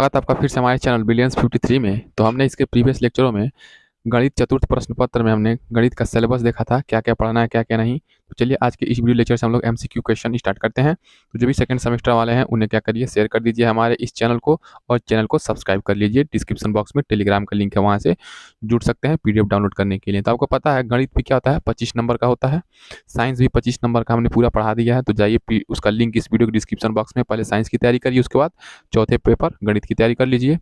स्वागत है आपका फिर से हमारे चैनल बिलियंस 53 में। तो हमने इसके प्रीवियस लेक्चरों में गणित चतुर्थ प्रश्न पत्र में हमने गणित का सिलेबस देखा था, क्या क्या पढ़ना है क्या क्या नहीं। तो चलिए आज के इस वीडियो लेक्चर से हम लोग एमसीक्यू क्वेश्चन स्टार्ट करते हैं। तो जो भी सेकंड सेमेस्टर वाले हैं उन्हें क्या करिए, शेयर कर दीजिए हमारे इस चैनल को और चैनल को सब्सक्राइब कर लीजिए। डिस्क्रिप्शन बॉक्स में टेलीग्राम का लिंक है, वहाँ से जुड़ सकते हैं पीडीएफ डाउनलोड करने के लिए। तो आपको पता है गणित भी क्या होता है, 25 नंबर का होता है। साइंस भी 25 नंबर का हमने पूरा पढ़ा दिया है। तो जाइए उसका लिंक इस वीडियो के डिस्क्रिप्शन बॉक्स में, पहले साइंस की तैयारी करिए, उसके बाद चौथे पेपर गणित की तैयारी कर लीजिए।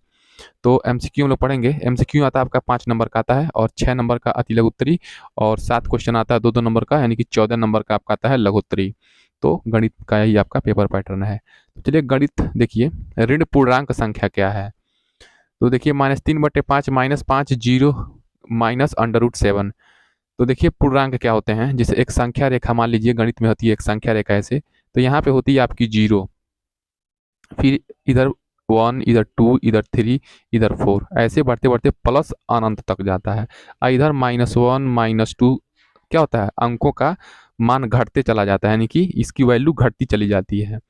तो एमसीक्यू हम लोग पढ़ेंगे। एमसीक्यू आता है आपका 5 नंबर का आता है और 6 नंबर का अति लघु उत्तरी और 7 क्वेश्चन आता है 2-2 नंबर का, यानी कि 14 नंबर का आपका आता है लघु उत्तरी। तो गणित का यही आपका पेपर पैटर्न है। तो चलिए गणित देखिए, ऋण पूर्णांक संख्या क्या है। तो देखिए -3/5 -5 0 -√7। तो देखिए पूर्णांक क्या होते हैं, जैसे एक संख्या रेखा मान लीजिए गणित में होती है एक संख्या रेखा ऐसे, तो यहाँ पे होती है आपकी 0, फिर इधर 1, इधर 2, इधर 3, इधर 4, ऐसे बढ़ते बढ़ते प्लस अनंत तक जाता है। और इधर -1 -2 क्या होता है, अंकों का मान घटते चला जाता है, यानी कि इसकी वैल्यू घटती चली जाती है।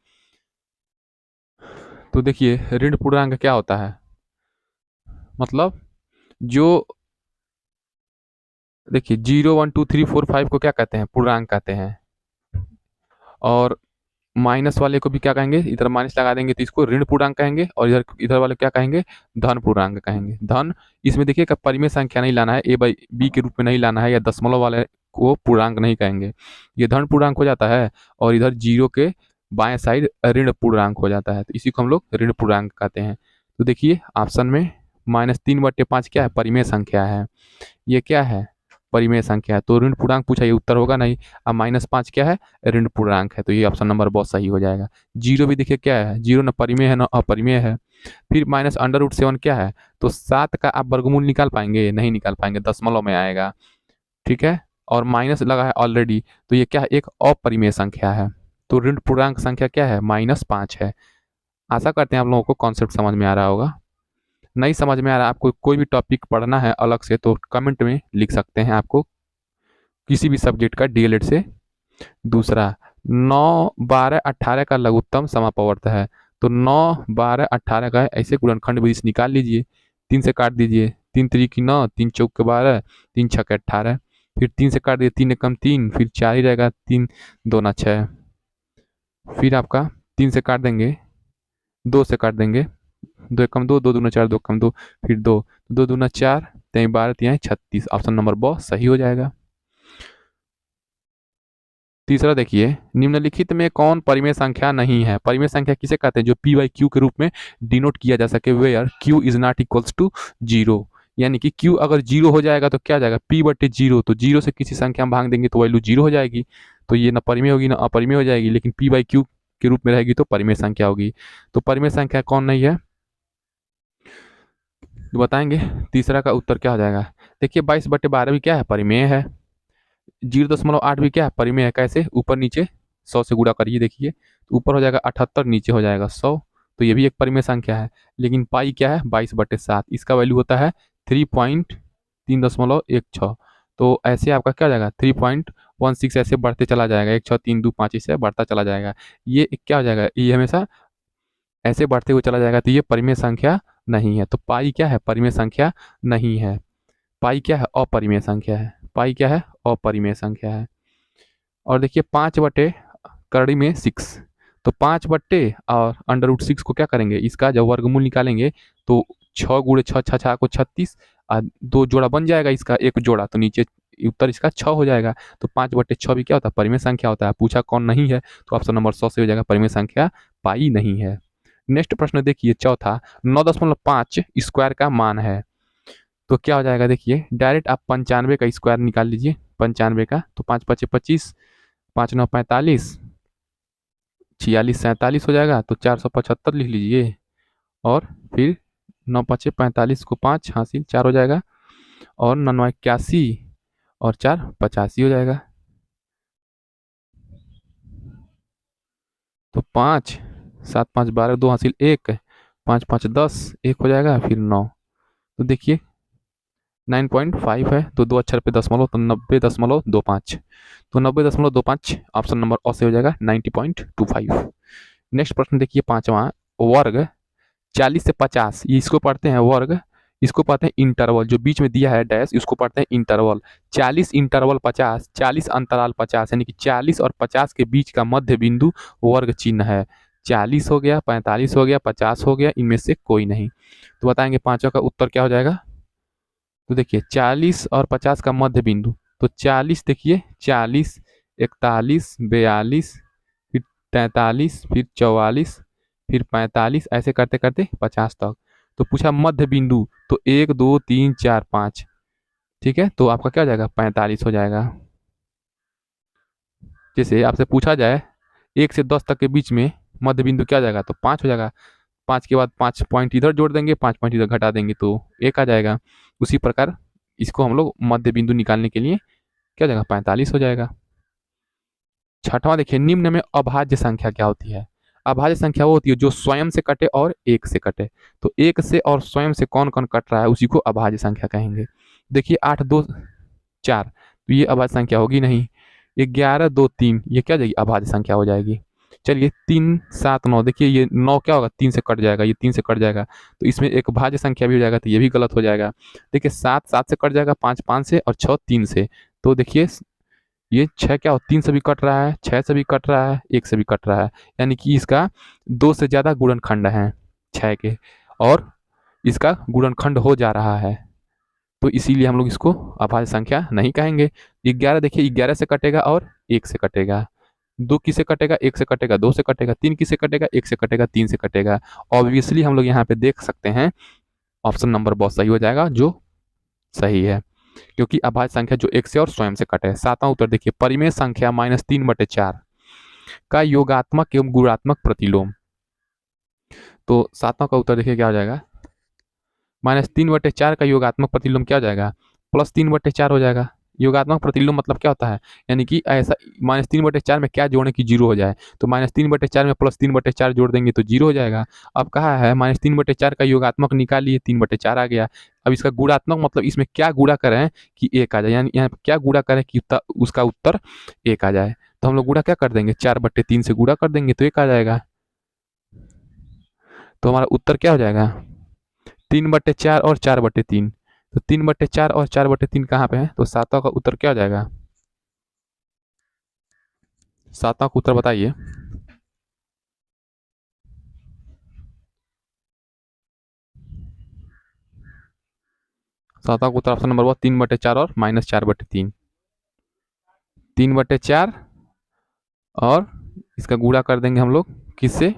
तो देखिए ऋण पूर्णांक क्या होता है, मतलब जो देखिए 0 1 2 3 4 5 को क्या कहते हैं, पूर्णांक कहते हैं। और माइनस वाले को भी क्या कहेंगे, इधर माइनस लगा देंगे तो इसको ऋण पूर्णांक कहेंगे, और इधर इधर वाले क्या कहेंगे, धन पूर्णांक कहेंगे। धन इसमें देखिए परिमेय संख्या नहीं लाना है, ए बाई बी के रूप में नहीं लाना है, या दशमलव वाले को पूर्णांक नहीं कहेंगे, ये धन पूर्णांक हो जाता है। और इधर 0 के बाएं साइड ऋण पूर्णांक हो जाता है, तो इसी को हम लोग ऋण पूर्णांक कहते हैं। तो देखिए ऑप्शन में -3/5 क्या है, परिमेय संख्या है। ये क्या है, परिमेय संख्या है, तो ऋण पूर्णांक पूछा, ये उत्तर होगा नहीं। अब -5 क्या है, ऋण पूर्णांक है, तो ये ऑप्शन नंबर बहुत सही हो जाएगा। 0 भी देखिए क्या है, 0 न परिमेय है न अपरिमेय है। फिर -√7 क्या है, तो 7 का आप वर्गमूल निकाल पाएंगे, नहीं निकाल पाएंगे, दशमलव में आएगा, ठीक है। और माइनस लगा है ऑलरेडी, तो ये क्या है, एक अपरिमेय संख्या है। तो ऋण पूर्णांक संख्या क्या है, -5 है। आशा करते हैं आप लोगों को कॉन्सेप्ट समझ में आ रहा होगा। नहीं समझ में आ रहा है, आपको कोई भी टॉपिक पढ़ना है अलग से, तो कमेंट में लिख सकते हैं, आपको किसी भी सब्जेक्ट का डीएलएड से। दूसरा 9 12 18 का लघुत्तम समापवर्त है। तो 9 12 18 का है, ऐसे गुणनखंड विधि से निकाल लीजिए। 3 से काट दीजिए, 3 3 की 9, 3 चौक के 12, 3 छक्के 18। फिर 3 से काट दिए, 3 एकम 3, फिर 4 ही रहेगा, 3 2 6। फिर आपका 3 से काट देंगे, 2 से काट देंगे, 2 एकम 2, 2 दूना 4, 2 एकम 2, फिर 2 2 दूना 4, 3 12 3 36। ऑप्शन नंबर ब सही हो जाएगा। तीसरा देखिए, निम्नलिखित में कौन परिमेय संख्या नहीं है। परिमेय संख्या किसे कहते हैं, जो पी बाई क्यू के रूप में डिनोट किया जा सके, where q is not equals to 0। यानी कि क्यू अगर 0 हो जाएगा तो क्या आ जाएगा, p/0। तो 0 से किसी संख्या में भाग देंगे तो वैल्यू 0 हो जाएगी, तो ये ना परिमेय होगी ना अपरिमेय हो जाएगी। लेकिन पी बाई क्यू के रूप में रहेगी तो परिमेय संख्या होगी। तो परिमेय संख्या कौन नहीं है, तो बताएंगे। तीसरा का उत्तर क्या हो जाएगा, देखिए 22/12 भी क्या है, परिमेय है। 0.8 भी क्या है, परिमेय है। कैसे, ऊपर नीचे 100 से गुणा करिए, देखिए तो ऊपर हो जाएगा 78, नीचे हो जाएगा 100, तो ये भी एक परिमेय संख्या है। लेकिन पाई क्या है, 22/7, इसका वैल्यू होता है 3.16। तो ऐसे आपका क्या हो जाएगा, 3.16, ऐसे बढ़ते चला जाएगा, 1 6 3 2 5, इससे बढ़ता चला जाएगा। ये क्या हो जाएगा, ये हमेशा ऐसे बढ़ते हुए चला जाएगा, तो ये परिमेय संख्या नहीं है। तो पाई क्या है, परिमेय संख्या नहीं है। पाई क्या है, अपरिमेय संख्या है। पाई क्या है, अपरिमेय संख्या है। और देखिए 5 करड़ी में 6, तो 5 और √6 को क्या करेंगे, इसका जब वर्गमूल निकालेंगे तो 6 गुणे 6 6 6 को 36, और 2 जोड़ा बन जाएगा, इसका एक जोड़ा, तो नीचे उत्तर इसका 6 हो जाएगा। तो 5/6 भी क्या होता है, परिमेय संख्या होता है। पूछा कौन नहीं है, तो ऑप्शन नंबर 100 से हो जाएगा, परिमेय संख्या पाई नहीं है। नेक्स्ट प्रश्न देखिए, चौथा 9.5 स्क्वायर का मान है। तो क्या हो जाएगा, देखिए डायरेक्ट आप 95 का स्क्वायर निकाल लीजिए, 95 का। तो 5 5 25, 5 9 45, 46 47 हो जाएगा, तो 475 लिख लीजिए। और फिर 9 5 45 को 5 हासिल 4 हो जाएगा, और 9 9 81, और 4 85 हो जाएगा। तो 5 7 5 12, 2 हासिल 1, 5 5 10, 1 हो जाएगा, फिर 9। तो देखिए 9.5 है, तो 2 अक्षर पे दशमलव, तो 90.25। तो 90.25 ऑप्शन नंबर अ से हो जाएगा, 90.25। नेक्स्ट प्रश्न देखिए, पांचवा, वर्ग 40 से 50 ये इसको पढ़ते हैं वर्ग, इसको पढ़ते हैं इंटरवल, जो बीच में दिया है डैश इसको पढ़ते हैं इंटरवल। 40 इंटरवल 50, 40 अंतराल 50, यानी कि 40 और 50 के बीच का मध्य बिंदु वर्ग चिन्ह है। 40 हो गया, 45 हो गया, 50 हो गया, इनमें से कोई नहीं। तो बताएंगे पांचों का उत्तर क्या हो जाएगा। तो देखिए 40 और 50 का मध्य बिंदु, तो 40 देखिए 40, 41, 42, फिर 43, फिर 44, फिर 45, ऐसे करते करते 50 तक। तो पूछा मध्य बिंदु, तो 1 2 3 4 5, ठीक है, तो आपका क्या हो जाएगा 45 हो जाएगा। जैसे आपसे पूछा जाए 1 से 10 तक के बीच में मध्य बिंदु क्या हो जाएगा, तो 5 हो जाएगा। 5 के बाद 5 पॉइंट इधर जोड़ देंगे, 5 पॉइंट इधर घटा देंगे तो 1 आ जाएगा। उसी प्रकार इसको हम लोग मध्य बिंदु निकालने के लिए क्या हो जाएगा 45 हो जाएगा। छठवां देखिए, निम्न में अभाज्य संख्या क्या होती है। अभाज्य संख्या वो होती है जो स्वयं से कटे और एक से कटे। तो एक से और स्वयं से कौन कौन कट रहा है उसी को अभाज्य संख्या कहेंगे। देखिए 8 2 4, तो ये अभाज्य संख्या होगी नहीं। 11 2 3, ये क्या हो जाएगी अभाज्य संख्या हो जाएगी। चलिए 3 7 9, देखिए ये 9 क्या होगा 3 से कट जाएगा, ये 3 से कट जाएगा, तो इसमें एक भाज्य संख्या भी हो जाएगा, तो ये भी गलत हो जाएगा। देखिए 7 7 से कट जाएगा, 5 5 से, और 6 3 से। तो देखिए ये 6 क्या हो 3 से भी कट रहा है, 6 से भी कट रहा है, 1 से भी कट रहा है, यानी कि इसका 2 से ज़्यादा गुणनखंड हैं 6 के, और इसका गुणनखंड हो जा रहा है, तो इसीलिए हम लोग इसको अभाज्य संख्या नहीं कहेंगे। 11 देखिए 11 से कटेगा और 1 से कटेगा। 2 किससे कटेगा, 1 से कटेगा, 2 से कटेगा। 3 किससे कटेगा, 1 से कटेगा, 3 से कटेगा। ऑब्वियसली हम लोग यहाँ पे देख सकते हैं ऑप्शन नंबर बहुत सही हो जाएगा, जो सही है, क्योंकि अभाज्य संख्या जो 1 से और स्वयं से कटे। सातवां उत्तर देखिए, परिमेय संख्या -3/4 का योगात्मक एवं गुणात्मक प्रतिलोम। तो सातवां का उत्तर देखिए क्या हो जाएगा, -3/4 का योगात्मक प्रतिलोम क्या हो जाएगा, +3/4 हो जाएगा। योगात्मक प्रतिलोम मतलब क्या होता है, यानी कि ऐसा -3/4 में क्या जोड़ें कि जीरो हो जाए, तो -3/4 में +3/4 जोड़ देंगे तो जीरो हो जाएगा। अब कहा है -3/4 का योगात्मक निकालिए, 3/4 आ गया। अब इसका गुणात्मक मतलब इसमें क्या गुणा करें कि 1 आ जाए, यानी यहाँ पे क्या गुणा करें कि उसका उत्तर 1 आ जाए। तो हम लोग गुणा क्या कर देंगे, 4/3 से गुणा कर देंगे तो 1 आ जाएगा। तो हमारा उत्तर क्या हो जाएगा, 3/4 और 4/3। तो 3/4 और 4/3 कहाँ पे है, तो सातवां का उत्तर क्या हो जाएगा, सातवां का उत्तर बताइए। सातवां का उत्तर ऑप्शन नंबर 1 3/4 और -4/3। 3/4 और इसका गुणा कर देंगे हम लोग किससे,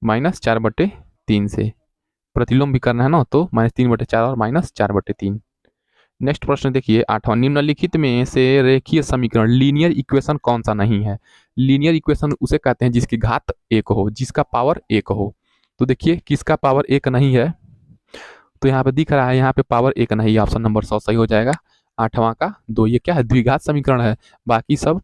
-4/3 से। प्रतिलोम भी करना है ना, तो -3/4 और -4/3। नेक्स्ट प्रश्न देखिए आठवां, निम्नलिखित में से रेखीय समीकरण लीनियर इक्वेशन कौन सा नहीं है। लीनियर इक्वेशन उसे कहते हैं जिसकी घात 1 हो, जिसका पावर 1 हो। तो देखिए किसका पावर 1 नहीं है, तो यहाँ पे दिख रहा है, यहाँ पे पावर 1 नहीं है, ऑप्शन नंबर 100 सही हो जाएगा। आठवां का 2, ये क्या है द्विघात समीकरण है, बाकी सब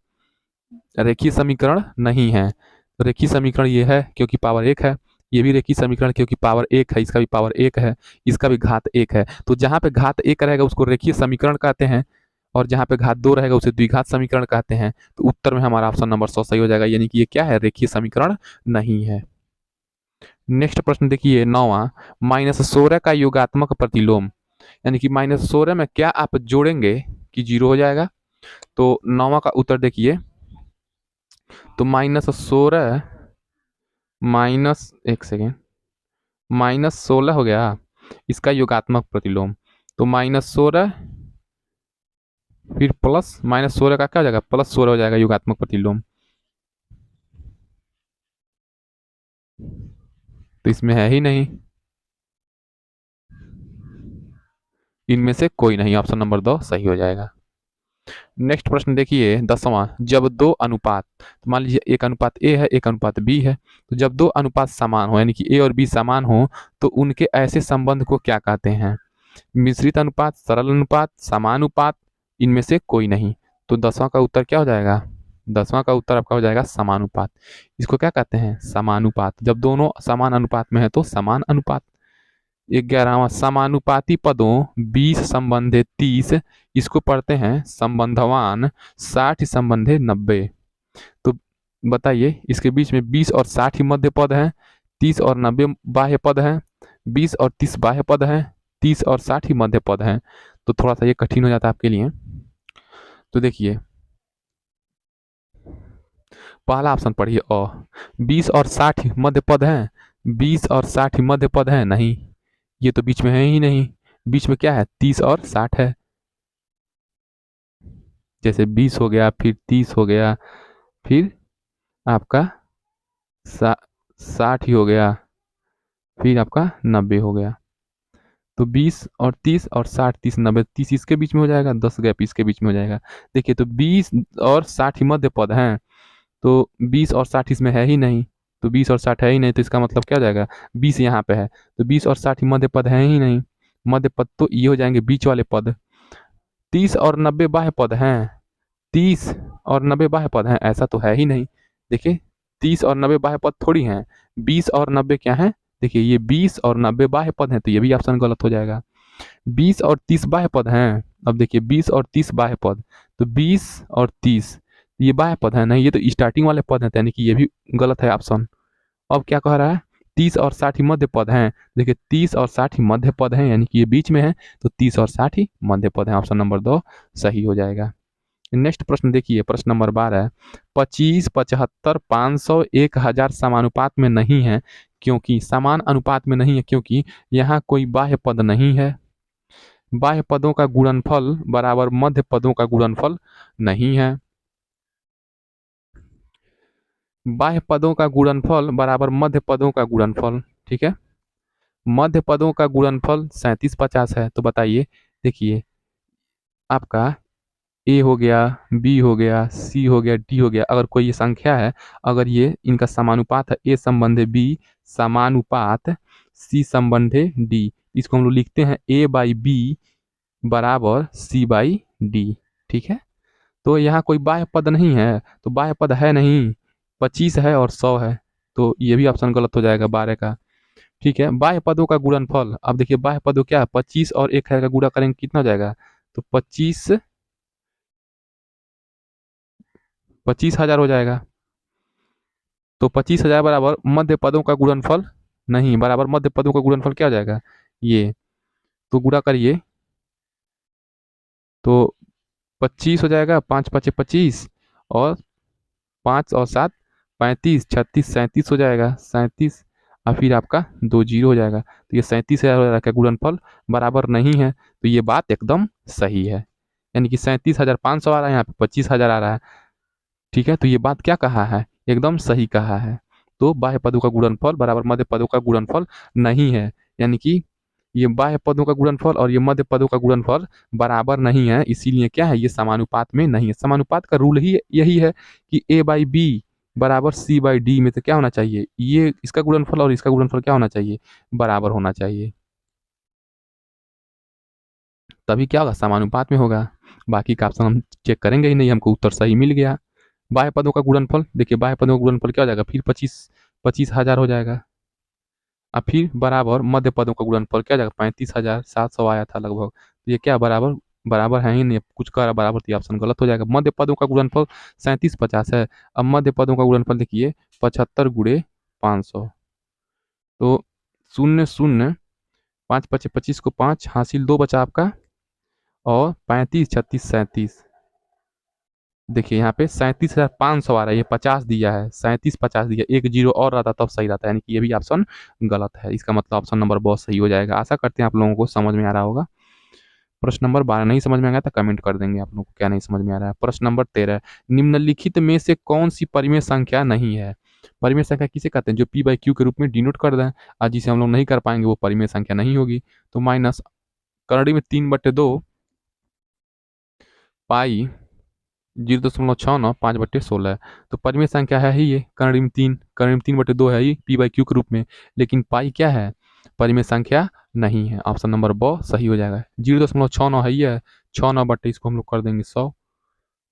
रेखीय समीकरण नहीं है। तो रेखीय समीकरण ये है क्योंकि पावर 1 है, ये भी रेखीय समीकरण क्योंकि पावर 1 है, इसका भी पावर 1 है, इसका भी घात 1 है। तो जहाँ पे घात 1 रहेगा उसको रेखीय समीकरण कहते हैं, और जहाँ पे घात 2 रहेगा उसे द्विघात समीकरण कहते हैं। तो उत्तर में हमारा ऑप्शन नंबर 100 सही हो जाएगा, यानी कि ये क्या है रेखीय समीकरण नहीं है। नेक्स्ट प्रश्न देखिए नौवां, -16 का योगात्मक प्रतिलोम, यानी कि -16 में क्या आप जोड़ेंगे कि जीरो हो जाएगा। तो नौवां का उत्तर देखिए, तो -16 माइनस एक सेकेंड, -16 हो गया इसका योगात्मक प्रतिलोम, तो -16 फिर प्लस -16 का क्या हो जाएगा, +16 हो जाएगा योगात्मक प्रतिलोम। तो इसमें है ही नहीं, इनमें से कोई नहीं, ऑप्शन नंबर 2 सही हो जाएगा। नेक्स्ट प्रश्न देखिए 10वां, जब दो अनुपात, तो मान लीजिए एक अनुपात ए है एक अनुपात बी है, तो जब दो अनुपात समान हो यानी कि ए और बी समान हो तो उनके ऐसे संबंध को क्या कहते हैं। मिश्रित अनुपात, सरल अनुपात, समानुपात, इनमें से कोई नहीं। तो 10वां का उत्तर क्या हो जाएगा, 10वां का उत्तर आपका हो जाएगा समानुपात। इसको क्या कहते हैं, समानुपात। जब दोनों समान अनुपात में है तो समान अनुपात। 11वां, समानुपाती पदों 20 संबंधे 30, इसको पढ़ते हैं संबंधवान 60 संबंधे 90। तो बताइए इसके बीच में 20 और 60 ही मध्य पद हैं, 30 और 90 बाह्य पद हैं, 20 और 30 बाह्य पद हैं, 30 और 60 ही मध्य पद हैं। तो थोड़ा सा ये कठिन हो जाता है आपके लिए। तो देखिए पहला ऑप्शन पढ़िए अ, 20 और 60 ही मध्य पद हैं, 20 और 60 ही मध्य पद हैं नहीं, ये तो बीच में है ही नहीं। बीच में क्या है, 30 और 60 है। जैसे 20 हो गया, फिर 30 हो गया, फिर आपका 60 ही हो गया, फिर आपका 90 हो गया। तो 20 और 30 और 60, 30, 90, 30 इसके बीच में हो जाएगा, 10 गैप इसके बीच में हो जाएगा। देखिए तो 20 और 60 ही मध्य पद हैं, तो 20 और 60 इसमें है ही नहीं, तो 20 और 60 है ही नहीं, तो इसका मतलब क्या हो जाएगा, 20 यहाँ पे है, तो 20 और 60 ही मध्य पद है ही नहीं। मध्य पद तो ये हो जाएंगे बीच वाले पद। 30 और 90 बाह्य पद हैं, 30 और 90 बाह्य पद हैं, ऐसा तो है ही नहीं। देखिए 30 और 90 बाह्य पद थोड़ी हैं, 20 और 90 क्या है, देखिए ये 20 और 90 बाह्य पद हैं, तो ये भी ऑप्शन गलत हो जाएगा। 20 और 30 बाह्य पद हैं, अब देखिए 20 और 30 बाह्य पद, तो 20 और 30 ये बाह्य पद है नहीं, ये तो स्टार्टिंग वाले पद हैं, यानी कि ये भी गलत है ऑप्शन। अब क्या कह रहा है, 30 और 60 ही मध्य पद हैं, देखिए 30 और 60 ही मध्य पद हैं, यानी कि ये बीच में है, तो 30 और 60 ही मध्य पद हैं, ऑप्शन नंबर 2 सही हो जाएगा। नेक्स्ट प्रश्न देखिए, प्रश्न नंबर 12 है, 25, 75, 500, 1000 समानुपात में नहीं है क्योंकि, समान अनुपात में नहीं है क्योंकि यहाँ कोई बाह्य पद नहीं है। बाह्य पदों का गुणनफल बराबर मध्य पदों का गुणनफल नहीं है। बाह्य पदों का गुणनफल बराबर मध्य पदों का गुणनफल, ठीक है। मध्य पदों का गुणनफल 37, 50 है, तो बताइए, देखिए आपका ए हो गया, बी हो गया, सी हो गया, डी हो गया, अगर कोई ये संख्या है, अगर ये इनका समानुपात है, ए संबंधे बी समानुपात सी संबंधे डी, इसको हम लोग लिखते हैं ए बाई बी बराबर सी बाई डी, ठीक है। तो यहाँ कोई बाह्य पद नहीं है, तो बाह्य पद है नहीं, 25 है और 100 है, तो ये भी ऑप्शन गलत हो जाएगा 12 का, ठीक है। बाह्य पदों का गुणनफल, अब देखिए बाह्य पदों क्या है, 25 और 1000 का गुणा करेंगे कितना हो जाएगा, तो 25,000 हो जाएगा। तो 25,000 बराबर मध्य पदों का गुणनफल नहीं, बराबर मध्य पदों का गुणनफल क्या हो जाएगा, ये, तो गुणा करिए, तो 25 हो जाएगा, 5 5 25, और 5 और 7 35, 36 37 हो जाएगा, 37, और फिर आपका 2 जीरो हो जाएगा, तो ये 37,000 का गुणनफल बराबर नहीं है, तो ये बात एकदम सही है, यानी कि 37,500 आ रहा है, यहाँ पे 25,000 आ रहा है, ठीक है। तो ये बात क्या कहा है, एकदम सही कहा है। तो बाह्य पदों का गुणनफल बराबर मध्य पदों का गुणनफल नहीं है, यानी कि ये बाह्य पदों का गुणनफल और ये मध्य पदों का गुणनफल बराबर नहीं है, इसीलिए क्या है, ये समानुपात में नहीं है। समानुपात का रूल ही यही है कि ए बाई बी बराबर सी बाई डी में तो क्या होना चाहिए, ये इसका गुणनफल और इसका गुणनफल क्या होना चाहिए, बराबर होना चाहिए, तभी क्या होगा, समानुपात में होगा। बाकी का ऑप्शन हम चेक करेंगे ही नहीं, हमको उत्तर सही मिल गया। बाह्य पदों का गुणनफल, देखिए बाह्य पदों का गुणनफल क्या हो जाएगा, फिर 25,000 हो जाएगा, और फिर बराबर मध्य पदों का गुणनफल क्या हो जाएगा, 35,700 आया था लगभग, तो ये क्या बराबर, बराबर है ही नहीं, कुछ का बराबर, तो ऑप्शन गलत हो जाएगा। मध्य पदों का गुणनफल 37, 50 है, अब मध्य पदों का गुणनफल देखिए 75 गुणे 500, तो 0 0, 5 5 25 को 5 हासिल 2 बचा आपका, और 35 36 37, देखिए यहाँ पे 37,500 आ रहा है, ये 50 दिया है, 37 50 दिया, एक जीरो और रहता तब सही रहता, यानी कि ये भी ऑप्शन गलत है, इसका मतलब ऑप्शन नंबर बहुत सही हो जाएगा। आशा करते हैं आप लोगों को समझ में आ रहा होगा। प्रश्न नंबर 12 नहीं समझ में आ गया तो कमेंट कर देंगे आप लोगों को क्या नहीं समझ में आ रहा है। प्रश्न नंबर 13, निम्नलिखित में से कौन सी परिमेय संख्या नहीं है। परिमेय संख्या किसे कहते हैं, जो पी बाई क्यू के रूप में डिनोट कर दें, आज जिसे हम लोग नहीं कर पाएंगे वो परिमेय संख्या नहीं होगी। तो माइनस करड़ी में 3/2 पाई 0.69 5/16, तो परिमेय संख्या है ही ये, कर्ण में 3, कर्ण में 3/2 है ही पी बाई क्यू के रूप में, लेकिन पाई क्या है, परिमेय संख्या नहीं है, ऑप्शन नंबर ब सही हो जाएगा। 0.69 है ये, 6/9, इसको हम लोग कर देंगे 100,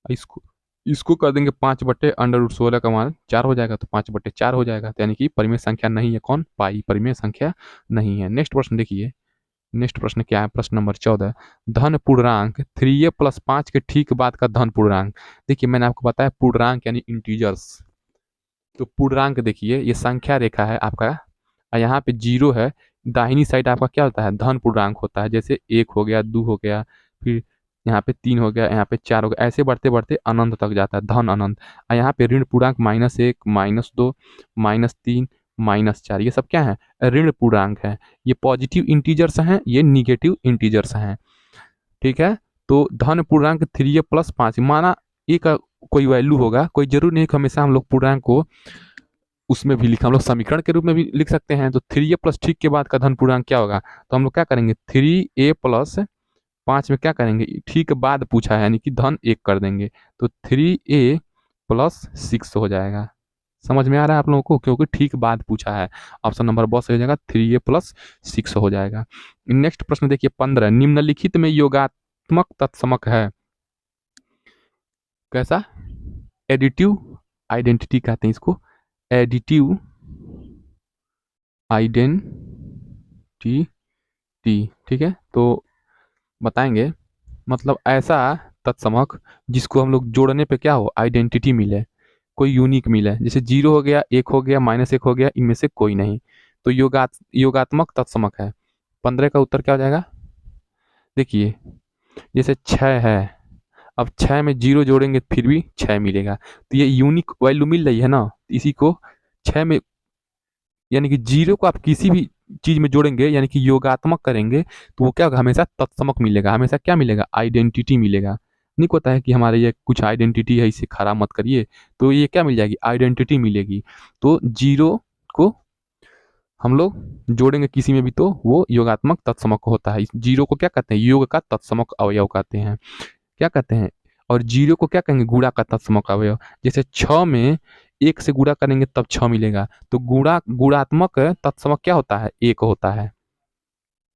इसको इसको कर देंगे 5/√16 का मान 4 हो जाएगा, तो 5/4 हो जाएगा, तो यानी कि परिमेय संख्या नहीं है कौन, पाई परिमेय संख्या नहीं है। नेक्स्ट प्रश्न देखिए, नेक्स्ट प्रश्न क्या है, प्रश्न नंबर 14, धन पूर्णांक 3a + 5 के ठीक बाद का धन पूर्णांक। देखिए मैंने आपको बताया पूर्णांक यानी इंटीजर्स, तो पूर्णांक देखिए ये संख्या रेखा है आपका, और यहाँ पे जीरो है, दाहिनी साइड आपका क्या होता है, धन पूर्णांक होता है। जैसे एक हो गया, दो हो गया, फिर यहाँ पे तीन हो गया, यहाँ पे चार हो गया, ऐसे बढ़ते बढ़ते अनंत तक जाता है, धन अनंत। और यहाँ पे ऋण पूर्णांक माइनस एक, माइनस दो, माइनस तीन, माइनस चार, ये सब क्या है, ऋण पूर्णांक है। ये पॉजिटिव इंटीजर्स हैं, ये निगेटिव इंटीजर्स हैं। ठीक है, तो धन पूर्णांक 3a प्लस 5, माना ए का कोई वैल्यू होगा, कोई जरूर नहीं कि हमेशा हम लोग पूर्णांक को उसमें भी लिखा, हम लोग समीकरण के रूप में भी लिख सकते हैं। तो 3a प्लस ठीक के बाद का धन पूर्णांक क्या होगा, तो हम लोग क्या करेंगे, 3a प्लस 5 में क्या करेंगे, ठीक बाद पूछा है यानी कि धन एक कर देंगे, तो 3a प्लस 6 हो जाएगा। समझ में आ रहा है आप लोगों को, क्योंकि ठीक बाद पूछा है। ऑप्शन नंबर ब सही हो जाएगा, 3a प्लस 6 हो जाएगा। नेक्स्ट प्रश्न देखिए 15, निम्नलिखित में योगात्मक तत्समक है। कैसा, एडिटिव आइडेंटिटी कहते हैं इसको, एडिटिव आइडेंटिटी। ठीक है, तो बताएंगे मतलब ऐसा तत्समक जिसको हम लोग जोड़ने पे क्या हो, आइडेंटिटी मिले, कोई यूनिक मिले। जैसे जीरो हो गया, एक हो गया, माइनस एक हो गया, इनमें से कोई नहीं, तो योगात्मक तत्समक है। 15 का उत्तर क्या हो जाएगा, देखिए जैसे 6 है, अब 6 में जीरो जोड़ेंगे फिर भी 6 मिलेगा, तो ये यूनिक वैल्यू मिल रही है ना, इसी को 6 में, यानी कि जीरो को आप किसी भी चीज में जोड़ेंगे यानी कि योगात्मक करेंगे तो वो क्या होगा, हमेशा तत्समक मिलेगा, हमेशा क्या मिलेगा, आइडेंटिटी मिलेगा। नहीं होता है कि हमारे ये कुछ आइडेंटिटी है इसे खराब मत करिए, तो ये क्या मिल जाएगी, आइडेंटिटी मिलेगी। तो जीरो को हम लोग जोड़ेंगे किसी में भी तो वो योगात्मक तत्समक होता है। इस जीरो को क्या कहते हैं, योग का तत्समक अवयव कहते हैं, क्या कहते हैं। और जीरो को क्या कहेंगे, गुणा का तत्समक अवयव। जैसे 6 में एक से गुणा करेंगे तब 6 मिलेगा, तो गुणात्मक तत्समक क्या होता है, एक होता है।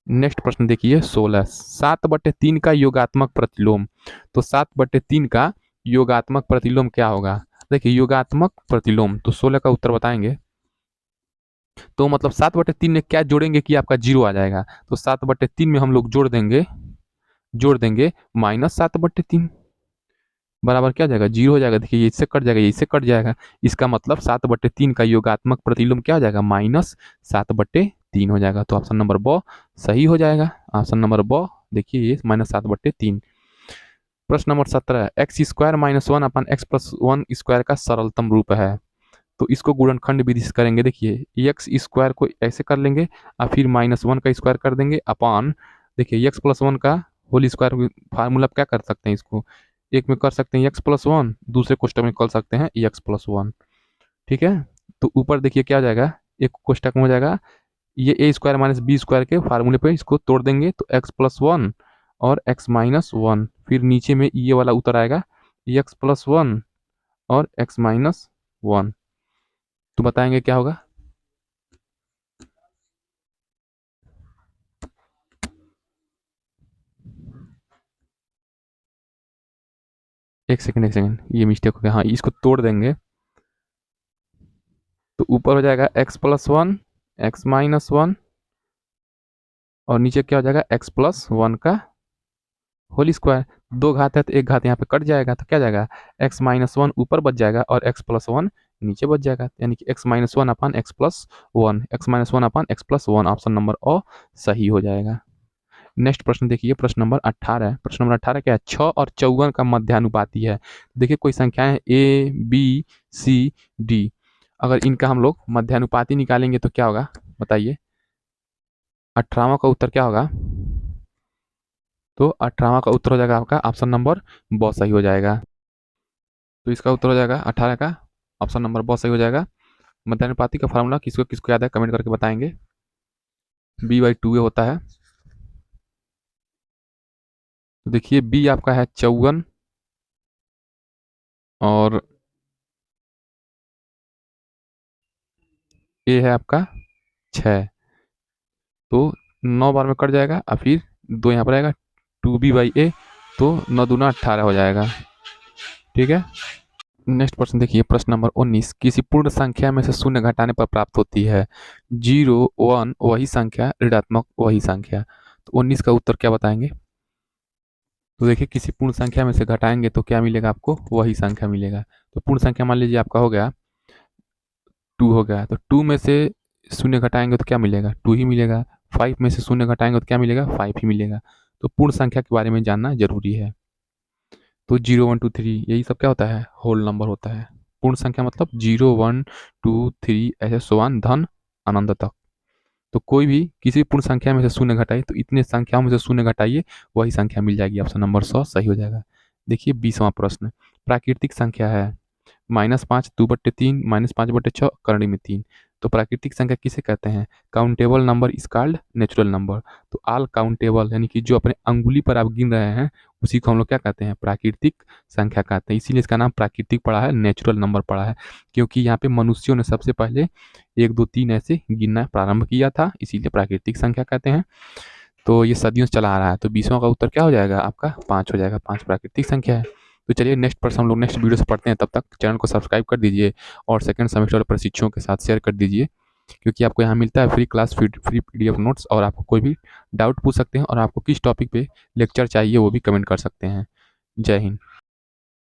नेक्स्ट प्रश्न देखिए 16, 7/3 का योगात्मक प्रतिलोम। तो 7/3 का योगात्मक प्रतिलोम क्या होगा, देखिए योगात्मक प्रतिलोम, तो 16 का उत्तर बताएंगे। तो मतलब 7/3 में क्या जोड़ेंगे कि आपका जीरो आ जाएगा, तो 7/3 में हम लोग जोड़ देंगे -7/3, बराबर क्या हो जाएगा, जीरो हो जाएगा। देखिए ये इससे कट जाएगा, ये इससे कट जाएगा, इसका मतलब 7/3 का योगात्मक प्रतिलोम क्या हो जाएगा, -7/3 हो जाएगा। तो ऑप्शन नंबर ब सही हो जाएगा। ऑप्शन नंबर ब देखिए ये -7/3। प्रश्न नंबर 17, x² - 1/x+1² का सरलतम रूप है। तो इसको गुणनखंड विधि से करेंगे। देखिए x² को ऐसे कर लेंगे और फिर -1 का स्क्वायर कर देंगे अपॉन, देखिए x+1 का होल स्क्वायर फार्मूला क्या कर सकते हैं, इसको एक में कर सकते हैं x+1, दूसरे कोष्टक में कर सकते हैं x+1। ठीक है, तो ऊपर देखिए क्या हो जाएगा, एक कोष्टक में हो जाएगा ये a² - b² के फार्मूले पे इसको तोड़ देंगे तो x+1 और x-1, फिर नीचे में ये वाला उतर आएगा x+1 और x-1, तो बताएंगे क्या होगा। एक सेकंड ये मिस्टेक हो गया, हाँ इसको तोड़ देंगे तो ऊपर हो जाएगा x+1 x-1 और नीचे क्या हो जाएगा x+1 का होल स्क्वायर। दो घात है तो एक घात यहाँ पे कट जाएगा, तो क्या जाएगा x-1 ऊपर बच जाएगा और x+1 नीचे बच जाएगा, यानी कि x-1 अपन x+1, x-1 अपन x+1, ऑप्शन नंबर अ सही हो जाएगा। नेक्स्ट प्रश्न देखिए, प्रश्न नंबर 18 है। प्रश्न नंबर 18 क्या है, 6 और 54 का मध्यानुपाती है। देखिए कोई संख्याएं ए बी सी डी, अगर इनका हम लोग मध्यानुपाती निकालेंगे तो क्या होगा बताइए। 18वां का उत्तर क्या होगा, तो 18वां का उत्तर हो जाएगा आपका ऑप्शन नंबर ब सही हो जाएगा। तो इसका उत्तर हो जाएगा 18 का ऑप्शन नंबर ब सही हो जाएगा। मध्यानुपाती का फार्मूला किसको किसको याद है कमेंट करके बताएंगे। b/2a होता है। तो देखिए बी आपका है 54 और ए है आपका 6, तो 9 बार में कट जाएगा और फिर 2 यहाँ पर आएगा 2b/a, तो 9×2 = 18 हो जाएगा। ठीक है, नेक्स्ट प्रश्न देखिए, प्रश्न नंबर 19, किसी पूर्ण संख्या में से शून्य घटाने पर प्राप्त होती है। 0 1 वही संख्या, ऋणात्मक वही संख्या। तो 19 का उत्तर क्या बताएंगे। तो देखिए किसी पूर्ण संख्या में से घटाएंगे तो क्या मिलेगा आपको, वही संख्या मिलेगा। तो पूर्ण संख्या मान लीजिए आपका हो गया 2 हो गया, तो 2 में से शून्य घटाएंगे तो क्या मिलेगा, 2 ही मिलेगा। 5 में से शून्य घटाएंगे तो क्या मिलेगा, 5 ही मिलेगा। तो पूर्ण संख्या के बारे में जानना जरूरी है। तो 0 1 2 3 यही सब क्या होता है, होल नंबर होता है। पूर्ण संख्या मतलब 0 1 2 3 ऐसे सोवान धन अनंत तक। तो कोई भी किसी भी पूर्ण संख्या में से शून्य घटाइए तो इतने संख्याओं में से शून्य घटाइए, वही संख्या मिल जाएगी। ऑप्शन नंबर 100 सही हो जाएगा। देखिए 20वां प्रश्न, प्राकृतिक संख्या है -5 2/3 -5/6 करणी में 3। तो प्राकृतिक संख्या किसे कहते हैं, countable number is called natural number. तो ऑल काउंटेबल यानी कि जो अपने अंगुली पर आप गिन रहे हैं उसी को हम लोग क्या कहते हैं, प्राकृतिक संख्या कहते हैं। इसीलिए इसका नाम प्राकृतिक पड़ा है, नेचुरल नंबर पड़ा है, क्योंकि यहाँ पे मनुष्यों ने सबसे पहले 1 2 3 ऐसे गिनना प्रारंभ किया था, इसीलिए प्राकृतिक संख्या कहते हैं। तो ये सदियों से चला आ रहा है। तो 20वां का उत्तर क्या हो जाएगा आपका, 5 हो जाएगा। 5 प्राकृतिक संख्या है। तो चलिए नेक्स्ट प्रश्न हम लोग नेक्स्ट वीडियो से पढ़ते हैं। तब तक चैनल को सब्सक्राइब कर दीजिए और सेकंड सेमेस्टर प्रशिक्षुओं के साथ शेयर कर दीजिए, क्योंकि आपको यहाँ मिलता है free class, free PDF notes, और आपको कोई भी डाउट पूछ सकते हैं, और आपको किस टॉपिक पे लेक्चर चाहिए वो भी कमेंट कर सकते हैं। जय हिंद।